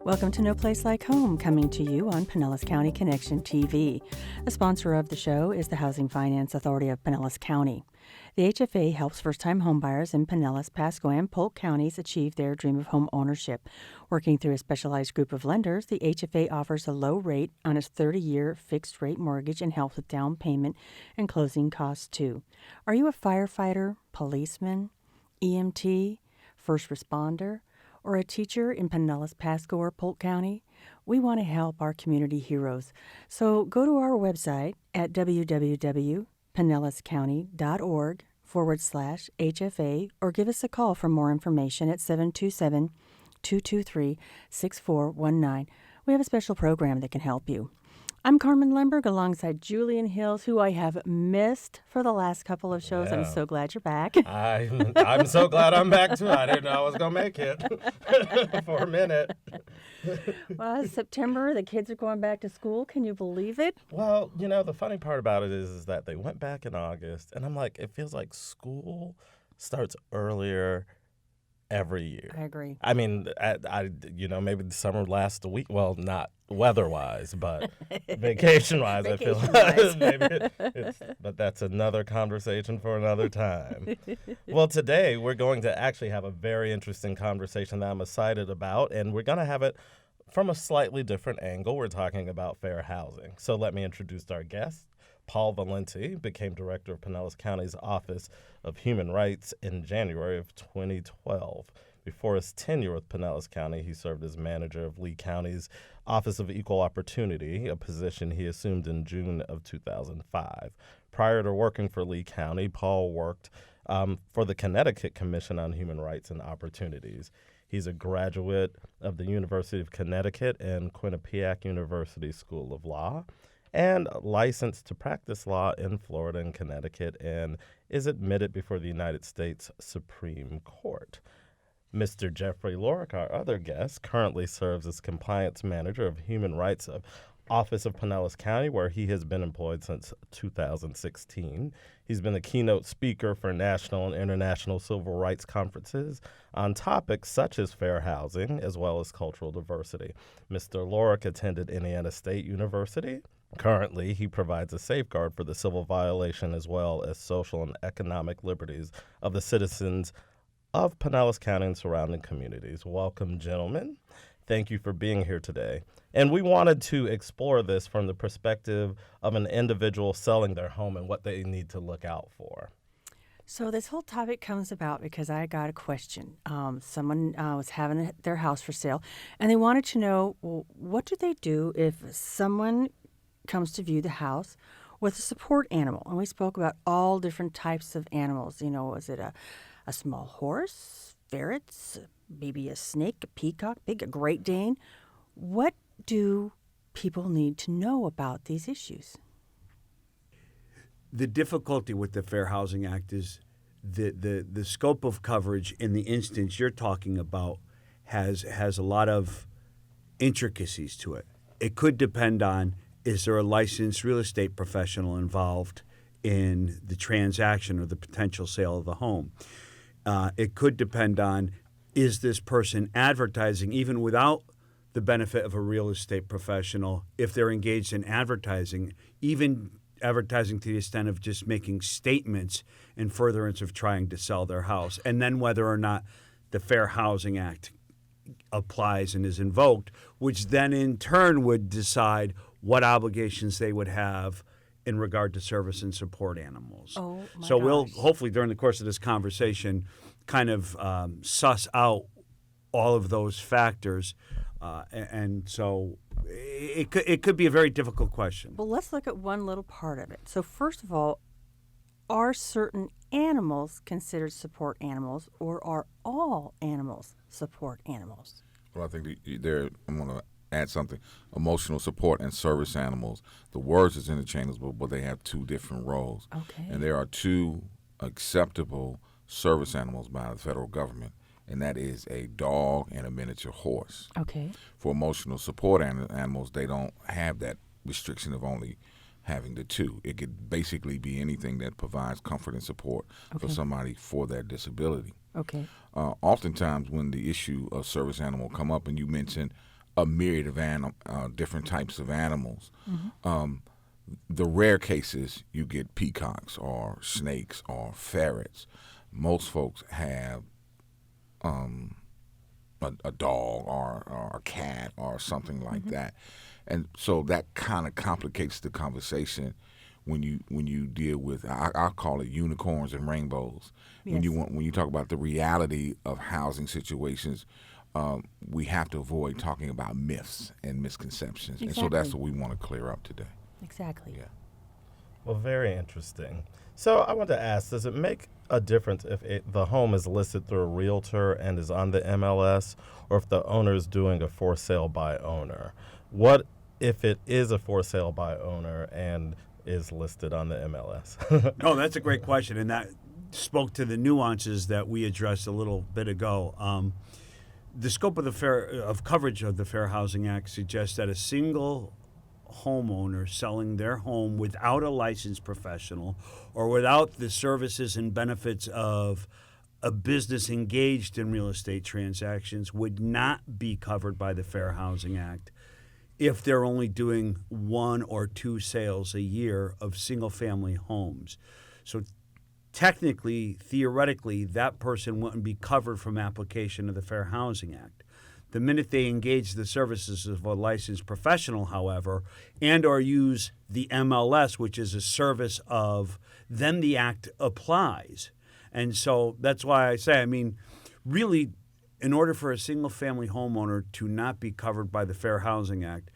Welcome to No Place Like Home, coming to you on Pinellas County Connection TV. The sponsor of the show is the Housing Finance Authority of Pinellas County. The HFA helps first-time homebuyers in Pinellas, Pasco, and Polk counties achieve their dream of home ownership. Working through a specialized group of lenders, the HFA offers a low rate on its 30-year fixed-rate mortgage and helps with down payment and closing costs, too. Are you a firefighter, policeman, EMT, first responder, or a teacher in Pinellas, Pasco, or Polk County? We want to help our community heroes. So go to our website at www.pinellascounty.org/HFA or give us a call for more information at 727-223-6419. We have a special program that can help you. I'm Carmen Lemberg alongside Julian Hills, who I have missed for the last couple of shows. Yeah. I'm so glad you're back. I'm so glad I'm back, too. I didn't know I was going to make it for a minute. Well, it's September. The kids are going back to school. Can you believe it? Well, you know, the funny part about it is that they went back in August, and I'm like, it feels like school starts earlier every year. I agree. I mean, maybe the summer lasts a week. Well, not weather-wise, but vacation-wise, I feel like maybe but that's another conversation for another time. Well, today we're going to actually have a very interesting conversation that I'm excited about, and we're going to have it from a slightly different angle. We're talking about fair housing. So let me introduce our guest. Paul Valenti became director of Pinellas County's Office of Human Rights in January of 2012. Before his tenure with Pinellas County, he served as manager of Lee County's Office of Equal Opportunity, a position he assumed in June of 2005. Prior to working for Lee County, Paul worked for the Connecticut Commission on Human Rights and Opportunities. He's a graduate of the University of Connecticut and Quinnipiac University School of Law, and licensed to practice law in Florida and Connecticut, and is admitted before the United States Supreme Court. Mr. Jeffery Lorick, our other guest, currently serves as compliance manager of human rights of Office of Pinellas County, where he has been employed since 2016. He's been a keynote speaker for national and international civil rights conferences on topics such as fair housing, as well as cultural diversity. Mr. Lorick attended Indiana State University. Currently, he provides a safeguard for the civil violation as well as social and economic liberties of the citizens of Pinellas County and surrounding communities. Welcome, gentlemen. Thank you for being here today. And we wanted to explore this from the perspective of an individual selling their home and what they need to look out for. So this whole topic comes about because I got a question. Someone was having their house for sale, and they wanted to know, well, what do they do if someone comes to view the house with a support animal? And we spoke about all different types of animals. You know, is it a small horse, ferrets, maybe a snake, a peacock, a Great Dane? What do people need to know about these issues? The difficulty with the Fair Housing Act is the scope of coverage in the instance you're talking about has a lot of intricacies to it. It could depend on, is there a licensed real estate professional involved in the transaction or the potential sale of the home? It could depend on, is this person advertising, even without the benefit of a real estate professional, if they're engaged in advertising, even advertising to the extent of just making statements in furtherance of trying to sell their house, and then whether or not the Fair Housing Act applies and is invoked, which then in turn would decide what obligations they would have in regard to service and support animals. Oh, my so gosh. We'll hopefully during the course of this conversation kind of suss out all of those factors, and so it could be a very difficult question. Well, let's look at one little part of it. So first of all, are certain animals considered support animals, or are all animals support animals? Well, I think I'm going to add something. Emotional support and service animals. The words is interchangeable, but they have two different roles. Okay. And there are two acceptable service animals by the federal government, and that is a dog and a miniature horse. Okay. For emotional support animals, they don't have that restriction of only having the two. It could basically be anything that provides comfort and support for somebody for their disability. Okay. Oftentimes when the issue of service animal come up, and you mentioned a myriad of different types of animals. The rare cases, you get peacocks or snakes or ferrets. Most folks have a dog or a cat or something like that, and so that kind of complicates the conversation when you deal with I call it unicorns and rainbows. Yes. When you talk about the reality of housing situations, we have to avoid talking about myths and misconceptions, and so that's what we want to clear up today. Exactly. Yeah. Well, very interesting. So I want to ask, does it make a difference if the home is listed through a realtor and is on the MLS, or if the owner is doing a for sale by owner? What if it is a for sale by owner and is listed on the MLS? No, that's a great question, and that spoke to the nuances that we addressed a little bit ago. The scope of coverage of the Fair Housing Act suggests that a single homeowner selling their home without a licensed professional or without the services and benefits of a business engaged in real estate transactions would not be covered by the Fair Housing Act if they're only doing 1 or 2 sales a year of single-family homes. So technically, theoretically, that person wouldn't be covered from application of the Fair Housing Act. The minute they engage the services of a licensed professional, however, and or use the MLS, which is a service of, then the act applies. And so that's why I say, really, in order for a single-family homeowner to not be covered by the Fair Housing Act,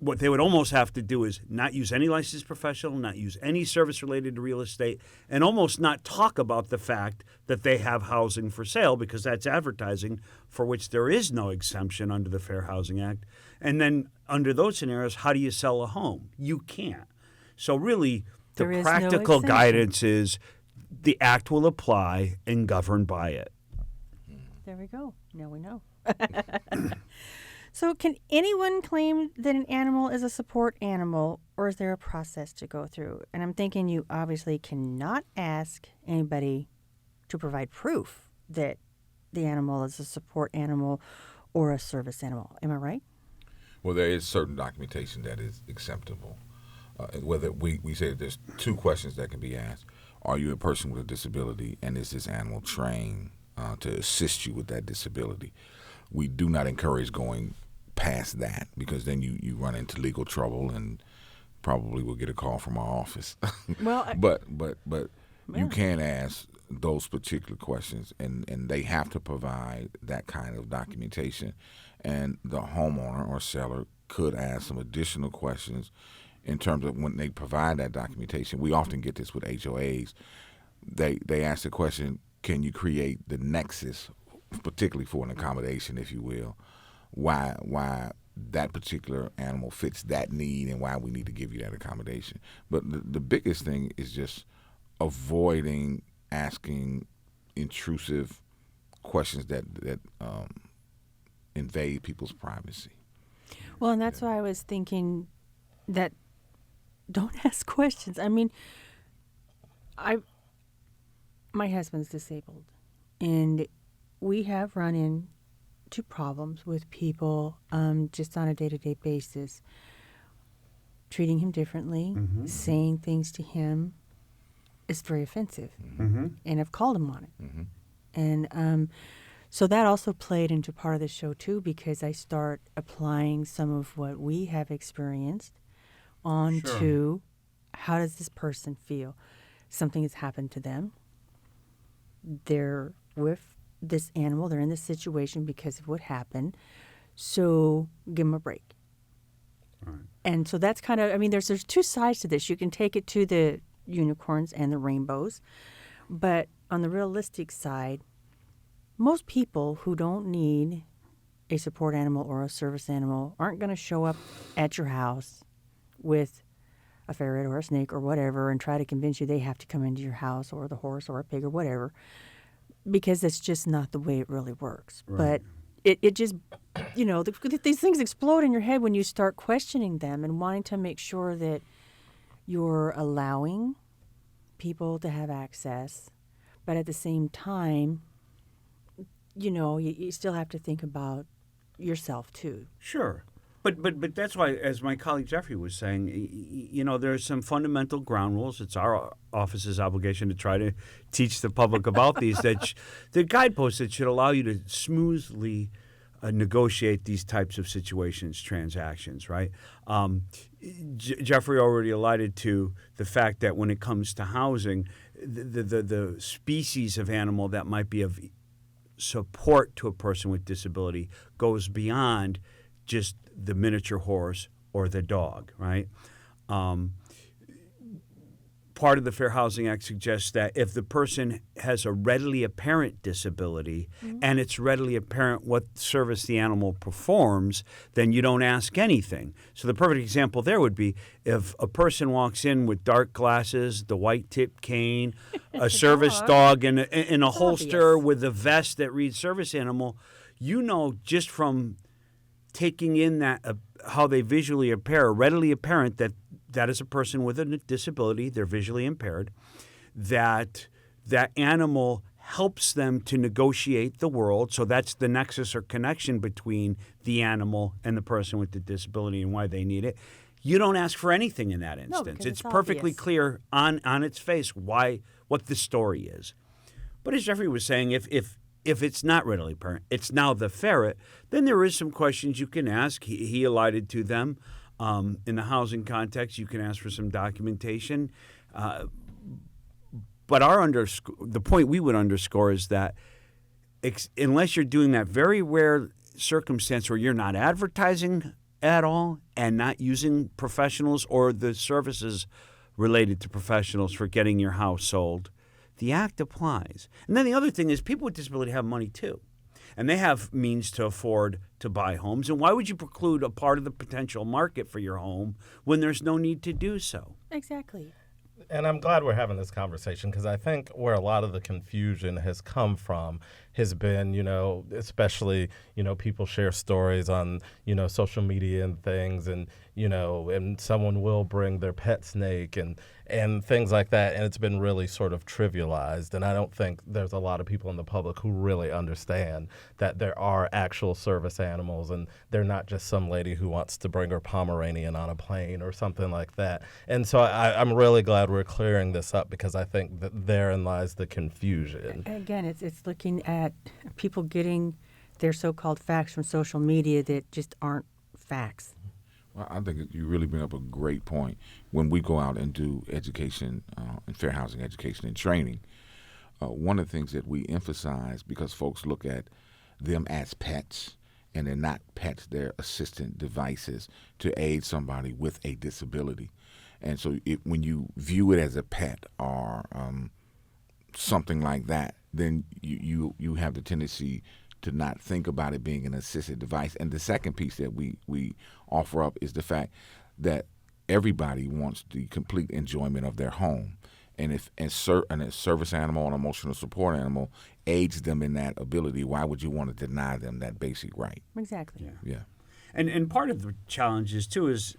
what they would almost have to do is not use any licensed professional, not use any service related to real estate, and almost not talk about the fact that they have housing for sale, because that's advertising for which there is no exemption under the Fair Housing Act. And then under those scenarios, how do you sell a home? You can't. So really, the There is no practical exemption. guidance is the act will apply and govern by it. There we go. Now we know. So can anyone claim that an animal is a support animal, or is there a process to go through? And I'm thinking you obviously cannot ask anybody to provide proof that the animal is a support animal or a service animal. Am I right? Well, there is certain documentation that is acceptable. Whether we say that there's 2 questions that can be asked. Are you a person with a disability, and is this animal trained to assist you with that disability? We do not encourage going past that, because then you run into legal trouble and probably will get a call from our office. Well, but Yeah. you can ask those particular questions, and they have to provide that kind of documentation. And the homeowner or seller could ask some additional questions in terms of when they provide that documentation. We often get this with HOAs. They ask the question, can you create the nexus, particularly for an accommodation, if you will, why that particular animal fits that need and why we need to give you that accommodation. But the biggest thing is just avoiding asking intrusive questions that invade people's privacy. Well, and that's why I was thinking that don't ask questions. My husband's disabled, and we have run into problems with people just on a day-to-day basis, treating him differently, saying things to him. It's very offensive, and I've called him on it. And so that also played into part of the show, too, because I start applying some of what we have experienced onto how does this person feel? Something has happened to them. They're with this animal. They're in this situation because of what happened. So give them a break. Right. And so that's kind of, there's 2 sides to this. You can take it to the unicorns and the rainbows. But on the realistic side, most people who don't need a support animal or a service animal aren't going to show up at your house with a ferret or a snake or whatever and try to convince you they have to come into your house, or the horse or a pig or whatever, because that's just not the way it really works. Right. But it just, these things explode in your head when you start questioning them and wanting to make sure that you're allowing people to have access, but at the same time, you still have to think about yourself too. Sure. But that's why, as my colleague Jeffrey was saying, there's some fundamental ground rules. It's our office's obligation to try to teach the public about these. The guideposts that should allow you to smoothly negotiate these types of situations, transactions, right? Jeffrey already alluded to the fact that when it comes to housing, the species of animal that might be of support to a person with disability goes beyond just the miniature horse or the dog, right? Part of the Fair Housing Act suggests that if the person has a readily apparent disability and it's readily apparent what service the animal performs, then you don't ask anything. So the perfect example there would be if a person walks in with dark glasses, the white-tipped cane, a service dog, and a holster with a vest that reads service animal, just from taking in that how they visually appear, readily apparent that is a person with a disability, they're visually impaired, that animal helps them to negotiate the world. So that's the nexus or connection between the animal and the person with the disability and why they need it. You don't ask for anything in that instance. It's perfectly clear on its face what the story is. But as Jeffrey was saying, if it's not readily apparent, it's now the ferret, then there is some questions you can ask. He alluded to them. In the housing context, you can ask for some documentation. But the point we would underscore is that unless you're doing that very rare circumstance where you're not advertising at all and not using professionals or the services related to professionals for getting your house sold, the act applies. And then the other thing is people with disability have money too. And they have means to afford to buy homes. And why would you preclude a part of the potential market for your home when there's no need to do so? Exactly. And I'm glad we're having this conversation because I think where a lot of the confusion has come from has been, especially, people share stories on, social media and things and, and someone will bring their pet snake and things like that. And it's been really sort of trivialized. And I don't think there's a lot of people in the public who really understand that there are actual service animals and they're not just some lady who wants to bring her Pomeranian on a plane or something like that. And so I'm really glad we're clearing this up because I think that therein lies the confusion. Again, it's looking at people getting their so-called facts from social media that just aren't facts. Well, I think you really bring up a great point. When we go out and do education and fair housing education and training, one of the things that we emphasize, because folks look at them as pets, and they're not pets, they're assistant devices to aid somebody with a disability. And so when you view it as a pet or something like that, then you have the tendency to not think about it being an assisted device. And the second piece that we offer up is the fact that everybody wants the complete enjoyment of their home. And if a service animal, an emotional support animal, aids them in that ability, why would you want to deny them that basic right? Exactly. Yeah. And part of the challenges, too, is,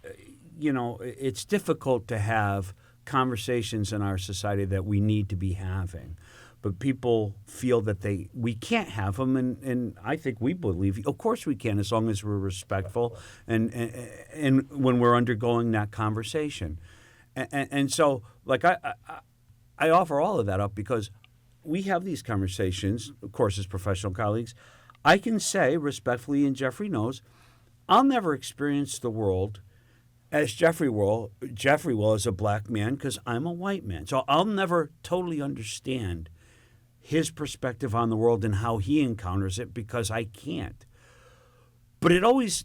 it's difficult to have conversations in our society that we need to be having. But people feel that we can't have them, and I think we believe, of course we can, as long as we're respectful and when we're undergoing that conversation. And so, like, I offer all of that up because we have these conversations, of course, as professional colleagues. I can say respectfully, and Jeffrey knows, I'll never experience the world as Jeffrey will as a black man because I'm a white man. So I'll never totally understand his perspective on the world and how he encounters it because I can't. But it always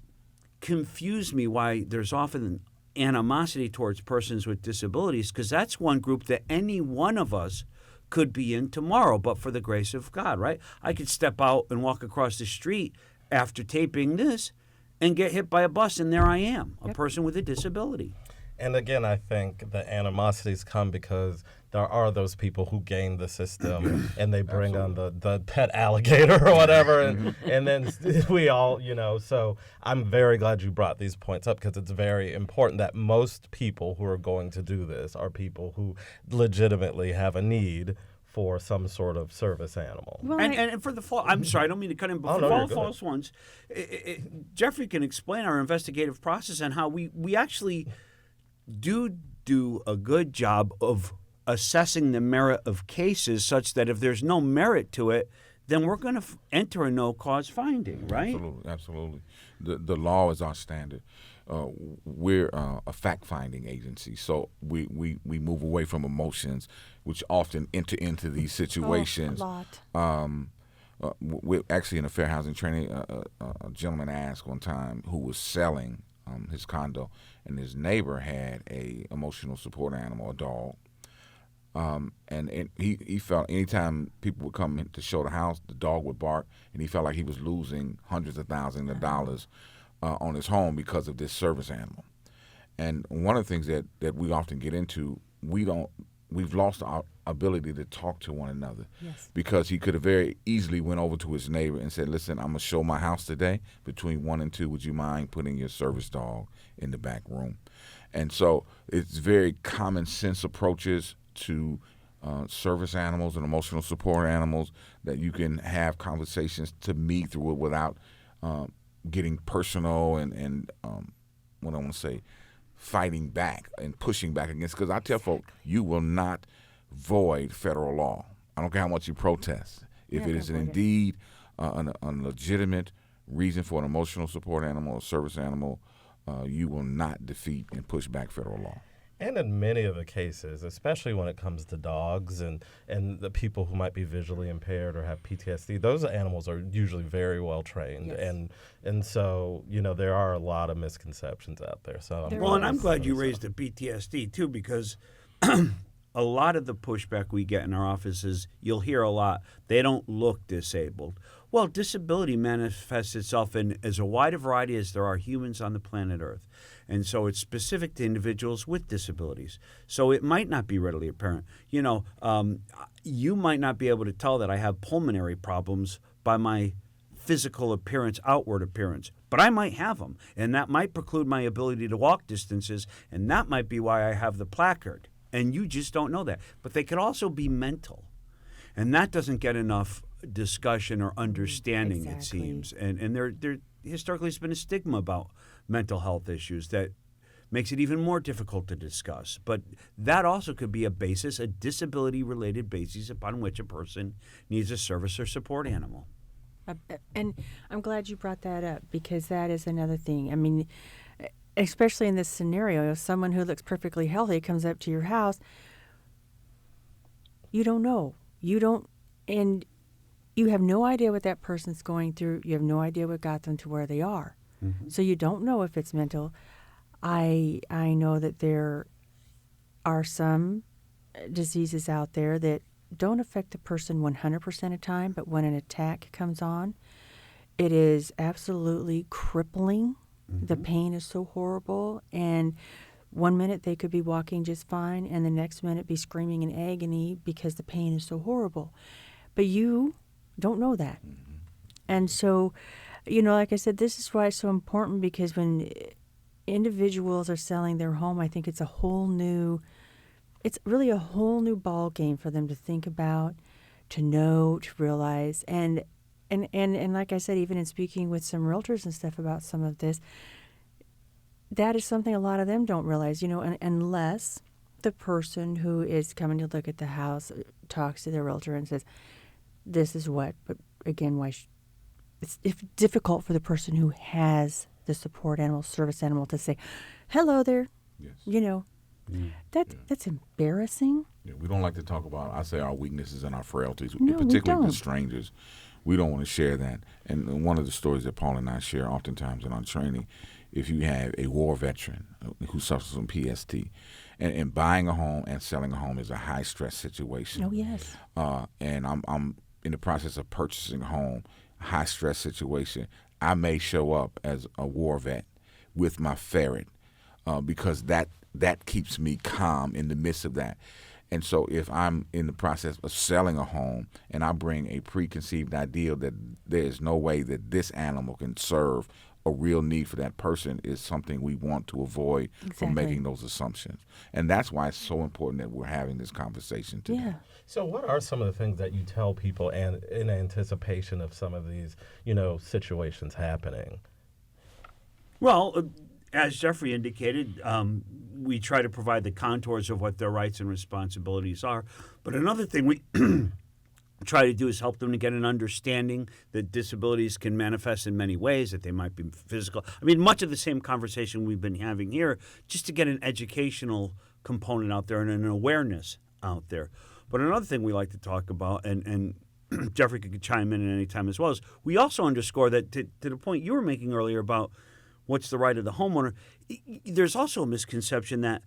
confused me why there's often animosity towards persons with disabilities because that's one group that any one of us could be in tomorrow, but for the grace of God, right? I could step out and walk across the street after taping this and get hit by a bus, and there I am, a person with a disability. And again, I think the animosities come because there are those people who game the system and they bring on the pet alligator or whatever. And then we all, so I'm very glad you brought these points up because it's very important that most people who are going to do this are people who legitimately have a need for some sort of service animal. Well, And for the I'm sorry, I don't mean to cut in, but Oh, for no, all you're good. false ones, Jeffrey can explain our investigative process and how we actually do a good job of assessing the merit of cases such that if there's no merit to it, then we're going to enter a no-cause finding, right? Absolutely, absolutely. The law is our standard. We're a fact-finding agency, so we move away from emotions, which often enter into these situations. A lot. We're actually in a fair housing training. A gentleman asked one time who was selling his condo, and his neighbor had a emotional support animal, a dog. And he felt anytime people would come in to show the house, the dog would bark, and he felt like he was losing hundreds of thousands of dollars on his home because of this service animal. And one of the things that we often get into, we've lost our ability to talk to one another. Yes. Because he could have very easily went over to his neighbor and said, listen, I'm going to show my house today between 1 and 2. Would you mind putting your service dog in the back room? And so it's very common sense approaches to service animals and emotional support animals that you can have conversations to me through it without getting personal and what I want to say, fighting back and pushing back against. Because I tell folk, you will not void federal law. I don't care how much you protest. If it is indeed a legitimate reason for an emotional support animal or service animal, you will not defeat and push back federal law. And in many of the cases, especially when it comes to dogs and the people who might be visually impaired or have PTSD, those animals are usually very well trained. Yes. And so, there are a lot of misconceptions out there. So I'm glad you raised the PTSD too, because a lot of the pushback we get in our offices, you'll hear a lot, they don't look disabled. Well, disability manifests itself in as a wide a variety as there are humans on the planet Earth. And so it's specific to individuals with disabilities. So it might not be readily apparent. You might not be able to tell that I have pulmonary problems by my physical appearance, outward appearance, but I might have them. And that might preclude my ability to walk distances, and that might be why I have the placard. And you just don't know that. But they could also be mental. And that doesn't get enough discussion or understanding, It seems. And there historically has been a stigma about mental health issues that makes it even more difficult to discuss. But that also could be a basis, a disability-related basis upon which a person needs a service or support animal. And I'm glad you brought that up, because that is another thing. I mean, especially in this scenario, if someone who looks perfectly healthy comes up to your house, you don't know. And you have no idea what that person's going through. You have no idea what got them to where they are. Mm-hmm. So you don't know if it's mental. I know that there are some diseases out there that don't affect the person 100% of the time, but when an attack comes on, it is absolutely crippling. Mm-hmm. The pain is so horrible, and one minute they could be walking just fine, and the next minute be screaming in agony because the pain is so horrible. But you don't know that. Mm-hmm. And so, like I said, this is why it's so important, because when individuals are selling their home, I think it's really a whole new ball game for them to think about, to know, to realize. And like I said, even in speaking with some realtors and stuff about some of this, that is something a lot of them don't realize, unless the person who is coming to look at the house talks to their realtor and says, this is what, but again, it's difficult for the person who has the support animal, service animal, to say, hello there. Yes. That's embarrassing. Yeah, we don't like to talk about, I say, our weaknesses and our frailties, no, particularly with strangers. We don't want to share that. And one of the stories that Paul and I share oftentimes in our training, if you have a war veteran who suffers from PTSD, and buying a home and selling a home is a high-stress situation. Oh, yes. And I'm in the process of purchasing a home, high-stress situation. I may show up as a war vet with my ferret because that keeps me calm in the midst of that. And so if I'm in the process of selling a home and I bring a preconceived idea that there is no way that this animal can serve a real need for that person is something we want to avoid from making those assumptions. And that's why it's so important that we're having this conversation today. Yeah. So what are some of the things that you tell people and in anticipation of some of these, situations happening? Well, as Jeffrey indicated, we try to provide the contours of what their rights and responsibilities are. But another thing we try to do is help them to get an understanding that disabilities can manifest in many ways, that they might be physical. I mean, much of the same conversation we've been having here, just to get an educational component out there and an awareness out there. But another thing we like to talk about, and Jeffrey could chime in at any time as well, is we also underscore that to the point you were making earlier about what's the right of the homeowner, there's also a misconception that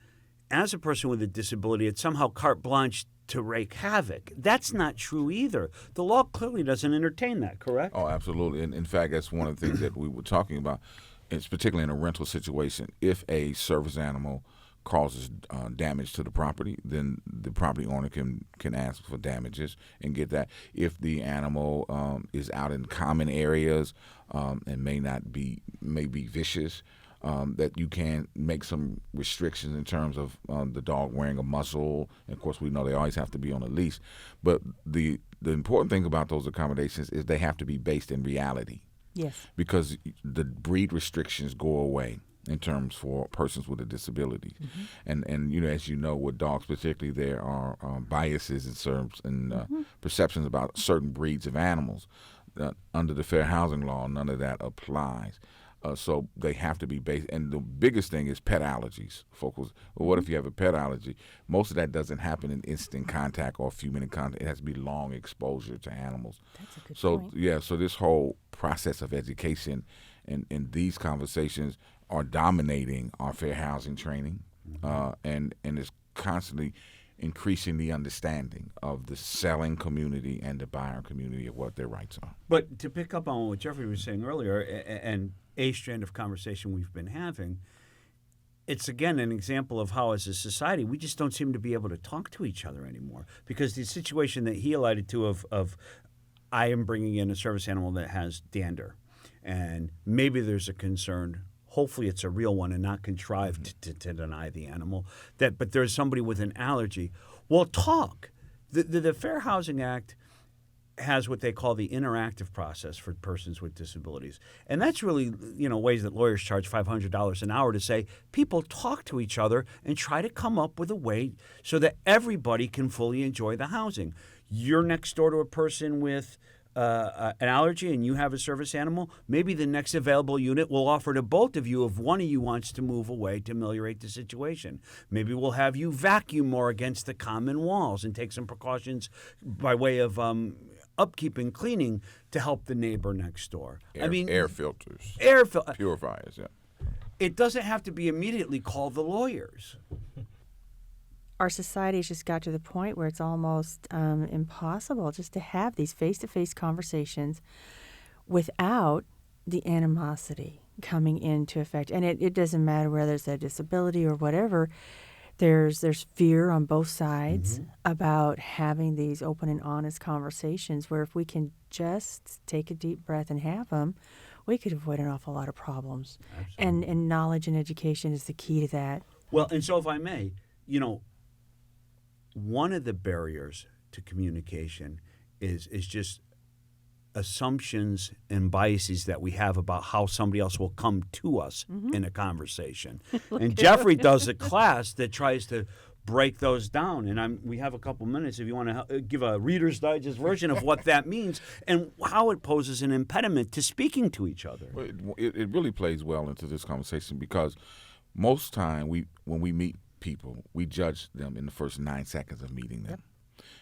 as a person with a disability, it's somehow carte blanche to wreak havoc. That's not true either. The law clearly doesn't entertain that, correct? Oh, absolutely. And in fact, that's one of the things that we were talking about. It's particularly in a rental situation. If a service animal causes damage to the property, then the property owner can ask for damages and get that. If the animal is out in common areas and may be vicious, that you can make some restrictions in terms of the dog wearing a muzzle. And of course, we know they always have to be on a leash. But the important thing about those accommodations is they have to be based in reality. Yes. Because the breed restrictions go away in terms for persons with a disability. Mm-hmm. And as you know, with dogs particularly, there are biases and perceptions about certain breeds of animals. Under the Fair Housing Law, none of that applies. So they have to be based. And the biggest thing is pet allergies. Folks, what if you have a pet allergy? Most of that doesn't happen in instant contact or a few minute contact. It has to be long exposure to animals. That's a good point. point. So this whole process of education and these conversations are dominating our fair housing training, and is constantly increasing the understanding of the selling community and the buyer community of what their rights are. But to pick up on what Jeffrey was saying earlier, and a strand of conversation we've been having, it's again an example of how as a society we just don't seem to be able to talk to each other anymore, because the situation that he alluded to of I am bringing in a service animal that has dander, and maybe there's a concern, hopefully it's a real one and not contrived to deny the animal, but there's somebody with an allergy. Well, talk. The Fair Housing Act has what they call the interactive process for persons with disabilities. And that's really, ways that lawyers charge $500 an hour to say, people talk to each other and try to come up with a way so that everybody can fully enjoy the housing. You're next door to a person with an allergy and you have a service animal, maybe the next available unit will offer to both of you if one of you wants to move away to ameliorate the situation. Maybe we'll have you vacuum more against the common walls and take some precautions by way of upkeep and cleaning to help the neighbor next door. Air filters. Purifiers, yeah. It doesn't have to be immediately call the lawyers. Our society's just got to the point where it's almost impossible just to have these face-to-face conversations without the animosity coming into effect. And it doesn't matter whether it's a disability or whatever. There's fear on both sides about having these open and honest conversations where if we can just take a deep breath and have them, we could avoid an awful lot of problems. And knowledge and education is the key to that. Well, and so if I may, one of the barriers to communication is just assumptions and biases that we have about how somebody else will come to us in a conversation. And Jeffrey does a class that tries to break those down. And we have a couple minutes if you want to give a Reader's Digest version of what that means and how it poses an impediment to speaking to each other. Well, it really plays well into this conversation because most time when we meet people, we judge them in the first 9 seconds of meeting them.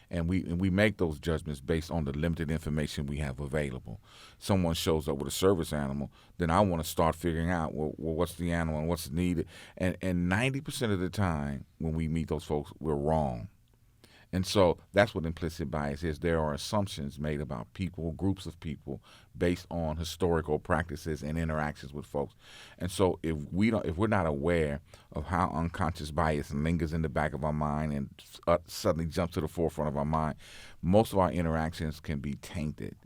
And we make those judgments based on the limited information we have available. Someone shows up with a service animal, then I want to start figuring out, well, what's the animal and what's needed. And 90% of the time when we meet those folks, we're wrong. And so that's what implicit bias is. There are assumptions made about people, groups of people, based on historical practices and interactions with folks. And so if we're not aware of how unconscious bias lingers in the back of our mind and suddenly jumps to the forefront of our mind, most of our interactions can be tainted.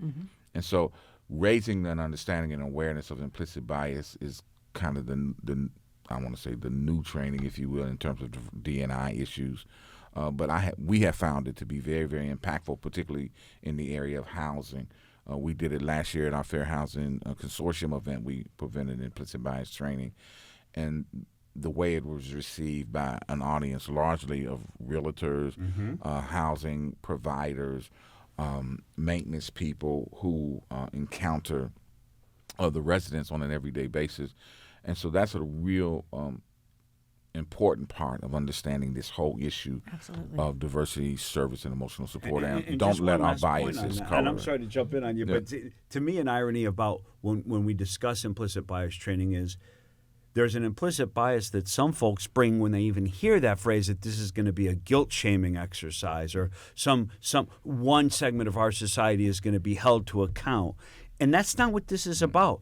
And so raising an understanding and awareness of implicit bias is kind of the I want to say the new training, if you will, in terms of D&I issues. But we have found it to be very, very impactful, particularly in the area of housing. We did it last year at our Fair Housing Consortium event. We presented implicit bias training, and the way it was received by an audience largely of realtors, housing providers, maintenance people who encounter the residents on an everyday basis. And so that's a real important part of understanding this whole issue of diversity, service, and emotional support. And don't let our biases color. And I'm sorry to jump in on you, but to me, an irony about when we discuss implicit bias training is there's an implicit bias that some folks bring when they even hear that phrase, that this is going to be a guilt-shaming exercise, or some one segment of our society is going to be held to account. And that's not what this is about.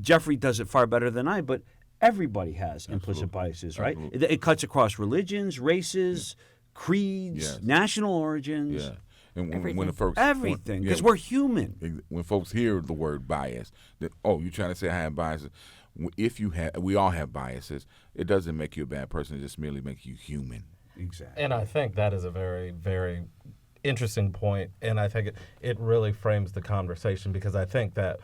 Jeffrey does it far better than I, but everybody has implicit biases, right? It cuts across religions, races, creeds, national origins. Yeah. And when the folks, everything, because we're human. When folks hear the word bias, that, oh, you're trying to say I have biases. We all have biases. It doesn't make you a bad person. It just merely makes you human. Exactly. And I think that is a very, very interesting point, and I think it really frames the conversation, because I think that,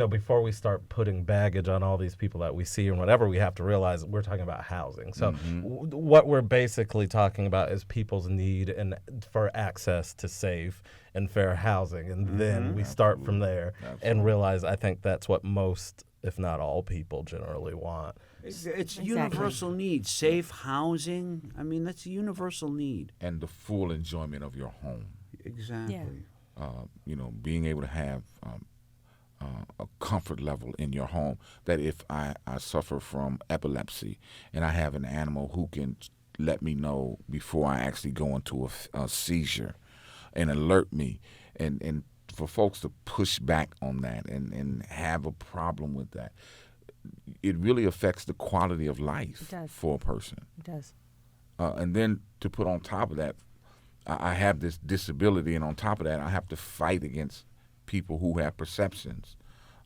before we start putting baggage on all these people that we see and whatever, we have to realize that we're talking about housing. So what we're basically talking about is people's need and for access to safe and fair housing, and then we start from there and realize I think that's what most, if not all, people generally want. It's universal need. Safe housing, I mean, that's a universal need. And the full enjoyment of your home. Exactly. Yeah. Being able to have a comfort level in your home, that if I suffer from epilepsy and I have an animal who can let me know before I actually go into a seizure and alert me, and for folks to push back on that and have a problem with that, it really affects the quality of life for a person. It does. And then to put on top of that, I have this disability, and on top of that, I have to fight against people who have perceptions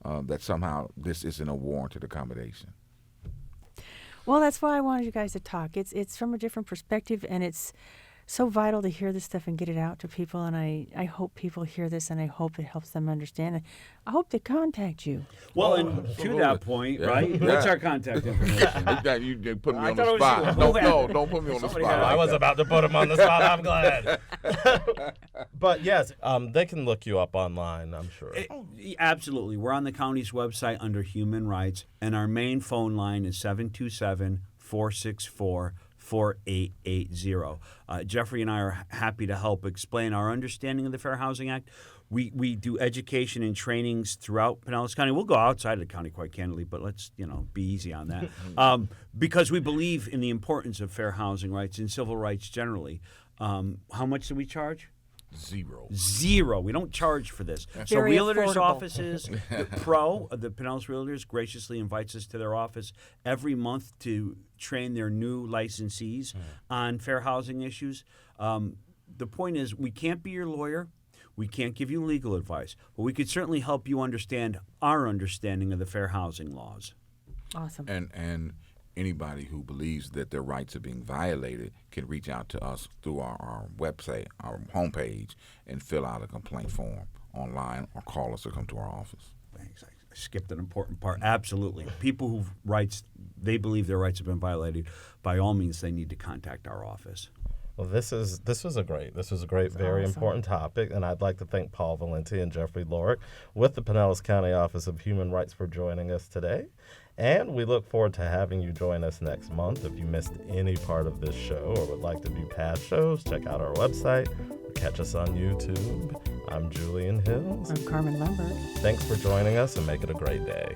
that somehow this isn't a warranted accommodation. Well, that's why I wanted you guys to talk. It's from a different perspective, and it's so vital to hear this stuff and get it out to people. And I hope people hear this, and I hope it helps them understand. And I hope they contact you. Well, and to that point, right? What's our contact information? You put me on the spot. Don't put me on the spot. I was about to put him on the spot. I'm glad. But yes, they can look you up online, I'm sure. Absolutely. We're on the county's website under Human Rights, and our main phone line is 727-464-4880. Jeffrey and I are happy to help explain our understanding of the Fair Housing Act. We do education and trainings throughout Pinellas County. We'll go outside of the county, quite candidly, but let's be easy on that. Because we believe in the importance of fair housing rights and civil rights generally. How much do we charge? Zero. We don't charge for this. So Very realtors' affordable. offices, the Pinellas Realtors graciously invites us to their office every month to train their new licensees on fair housing issues. The point is, we can't be your lawyer. We can't give you legal advice, but we could certainly help you understand our understanding of the fair housing laws. Awesome. And anybody who believes that their rights are being violated can reach out to us through our website, our homepage, and fill out a complaint form online, or call us or come to our office. Thanks. I skipped an important part. Absolutely. People whose rights, they believe their rights have been violated, by all means, they need to contact our office. Well, this was a great, very important topic, and I'd like to thank Paul Valenti and Jeffrey Lorick with the Pinellas County Office of Human Rights for joining us today. And we look forward to having you join us next month. If you missed any part of this show or would like to view past shows, check out our website or catch us on YouTube. I'm Julian Hills. I'm Carmen Lambert. Thanks for joining us, and make it a great day.